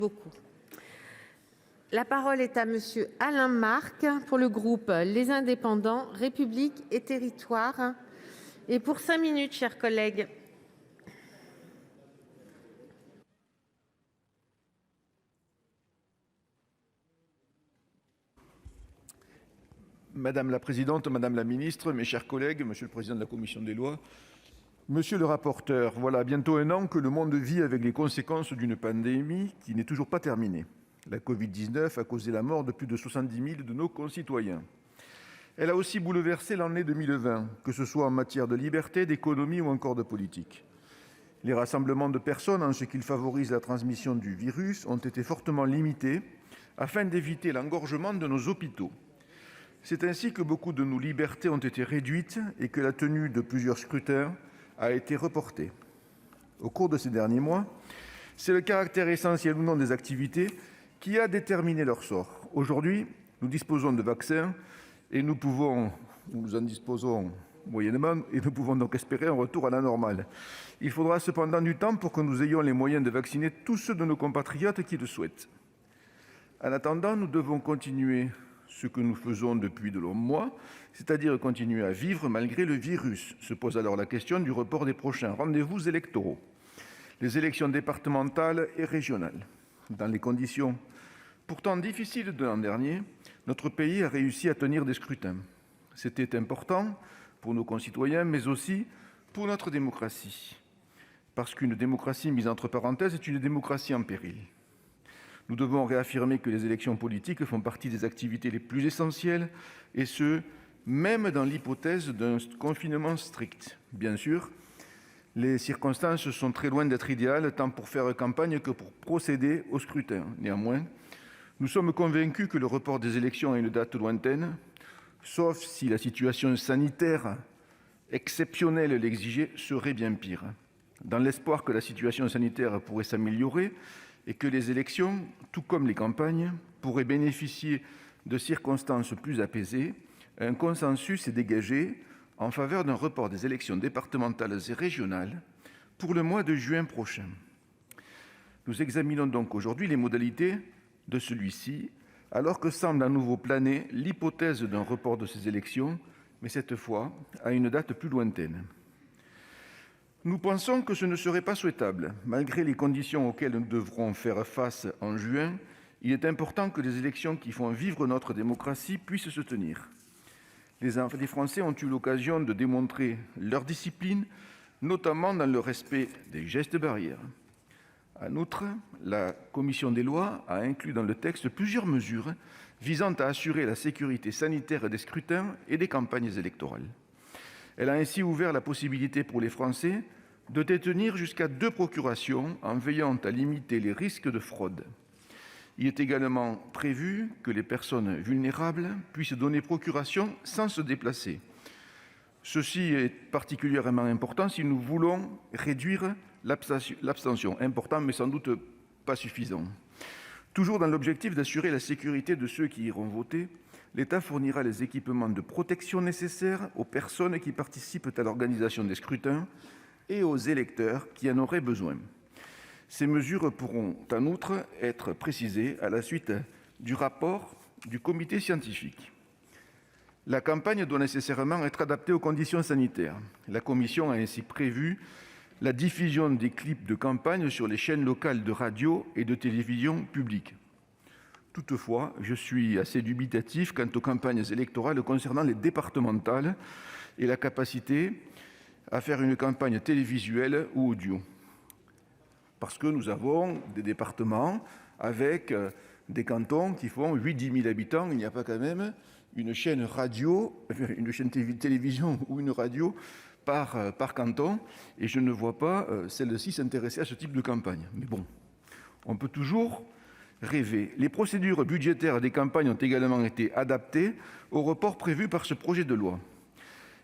Beaucoup. La parole est à monsieur Alain Marc pour le groupe Les Indépendants, République et Territoires et pour 5 minutes, chers collègues. Madame la présidente, madame la ministre, mes chers collègues, monsieur le président de la commission des lois, monsieur le rapporteur, voilà bientôt un an que le monde vit avec les conséquences d'une pandémie qui n'est toujours pas terminée. La Covid-19 a causé la mort de plus de 70 000 de nos concitoyens. Elle a aussi bouleversé l'année 2020, que ce soit en matière de liberté, d'économie ou encore de politique. Les rassemblements de personnes, en ce qu'ils favorisent la transmission du virus, ont été fortement limités afin d'éviter l'engorgement de nos hôpitaux. C'est ainsi que beaucoup de nos libertés ont été réduites et que la tenue de plusieurs scrutins a été reportée. Au cours de ces derniers mois, c'est le caractère essentiel ou non des activités qui a déterminé leur sort. Aujourd'hui, nous disposons de vaccins et nous en disposons moyennement et nous pouvons donc espérer un retour à la normale. Il faudra cependant du temps pour que nous ayons les moyens de vacciner tous ceux de nos compatriotes qui le souhaitent. En attendant, nous devons continuer ce que nous faisons depuis de longs mois, c'est-à-dire continuer à vivre malgré le virus. Se pose alors la question du report des prochains rendez-vous électoraux, les élections départementales et régionales. Dans les conditions pourtant difficiles de l'an dernier, notre pays a réussi à tenir des scrutins. C'était important pour nos concitoyens, mais aussi pour notre démocratie. Parce qu'une démocratie mise entre parenthèses est une démocratie en péril. Nous devons réaffirmer que les élections politiques font partie des activités les plus essentielles, et ce, même dans l'hypothèse d'un confinement strict. Bien sûr, les circonstances sont très loin d'être idéales, tant pour faire campagne que pour procéder au scrutin. Néanmoins, nous sommes convaincus que le report des élections à une date lointaine, sauf si la situation sanitaire exceptionnelle l'exigeait, serait bien pire. Dans l'espoir que la situation sanitaire pourrait s'améliorer, et que les élections, tout comme les campagnes, pourraient bénéficier de circonstances plus apaisées, un consensus est dégagé en faveur d'un report des élections départementales et régionales pour le mois de juin prochain. Nous examinons donc aujourd'hui les modalités de celui-ci, alors que semble à nouveau planer l'hypothèse d'un report de ces élections, mais cette fois à une date plus lointaine. Nous pensons que ce ne serait pas souhaitable. Malgré les conditions auxquelles nous devrons faire face en juin, il est important que les élections qui font vivre notre démocratie puissent se tenir. Les Français ont eu l'occasion de démontrer leur discipline, notamment dans le respect des gestes barrières. En outre, la commission des lois a inclus dans le texte plusieurs mesures visant à assurer la sécurité sanitaire des scrutins et des campagnes électorales. Elle a ainsi ouvert la possibilité pour les Français de détenir jusqu'à 2 procurations en veillant à limiter les risques de fraude. Il est également prévu que les personnes vulnérables puissent donner procuration sans se déplacer. Ceci est particulièrement important si nous voulons réduire l'abstention. Important, mais sans doute pas suffisant. Toujours dans l'objectif d'assurer la sécurité de ceux qui iront voter, l'État fournira les équipements de protection nécessaires aux personnes qui participent à l'organisation des scrutins et aux électeurs qui en auraient besoin. Ces mesures pourront en outre être précisées à la suite du rapport du comité scientifique. La campagne doit nécessairement être adaptée aux conditions sanitaires. La Commission a ainsi prévu la diffusion des clips de campagne sur les chaînes locales de radio et de télévision publiques. Toutefois, je suis assez dubitatif quant aux campagnes électorales concernant les départementales et la capacité à faire une campagne télévisuelle ou audio. Parce que nous avons des départements avec des cantons qui font 8-10 000 habitants. Il n'y a pas quand même une chaîne télévision ou une radio par canton. Et je ne vois pas celle-ci s'intéresser à ce type de campagne. Mais bon, on peut toujours rêver. Les procédures budgétaires des campagnes ont également été adaptées au report prévu par ce projet de loi.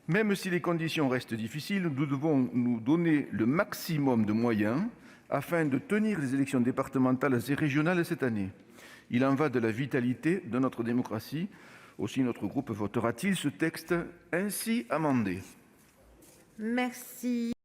Même si les conditions restent difficiles, nous devons nous donner le maximum de moyens afin de tenir les élections départementales et régionales cette année. Il en va de la vitalité de notre démocratie. Aussi, notre groupe votera-t-il ce texte ainsi amendé. Merci.